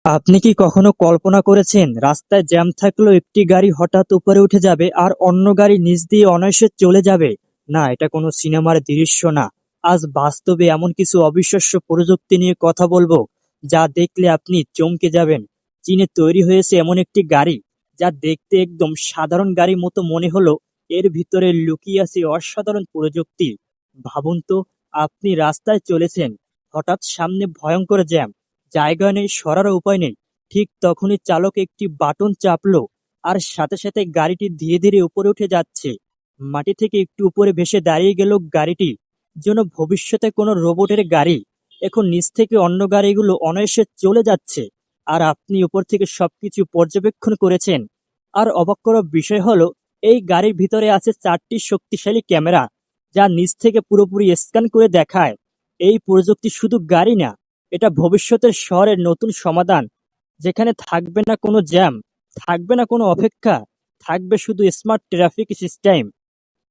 আপনি কি কখনো কল্পনা করেছেন রাস্তায় জ্যাম থাকলেও একটি গাড়ি হঠাৎ উপরে উঠে যাবে আর অন্য গাড়ি নিচ দিয়ে অনায়াসে চলে যাবে? না, এটা কোনো সিনেমার দৃশ্য না। আজ বাস্তবে এমন কিছু অবিশ্বাস্য প্রযুক্তি নিয়ে কথা বলবো যা দেখলে আপনি চমকে যাবেন। চীনে তৈরি হয়েছে এমন একটি গাড়ি যা দেখতে একদম সাধারণ গাড়ির মতো মনে হলো, এর ভিতরে লুকিয়ে আছে অসাধারণ প্রযুক্তি। ভাবুন তো, আপনি রাস্তায় চলেছেন, হঠাৎ সামনে ভয়ঙ্কর জ্যাম, জায়গা নেই, সরার উপায় নেই। ঠিক তখনই চালক একটি বাটন চাপলো আর সাথে সাথে গাড়িটি ধীরে ধীরে উপরে উঠে যাচ্ছে। মাটি থেকে একটু উপরে ভেসে দাঁড়িয়ে গেল গাড়িটি, যেন ভবিষ্যতে কোনো রোবটের গাড়ি। এখন নিচ থেকে অন্য গাড়িগুলো অনায়াসে চলে যাচ্ছে আর আপনি উপর থেকে সবকিছু পর্যবেক্ষণ করেছেন। আর অবাক করার বিষয় হলো, এই গাড়ির ভিতরে আছে 4টি শক্তিশালী ক্যামেরা যা নিচ থেকে পুরোপুরি স্ক্যান করে দেখায়। এই প্রযুক্তি শুধু গাড়ি না, এটা ভবিষ্যতের শহরের নতুন সমাধান, যেখানে থাকবে না কোনো জ্যাম, থাকবে না কোনো অপেক্ষা, থাকবে শুধু স্মার্ট ট্রাফিক সিস্টেম।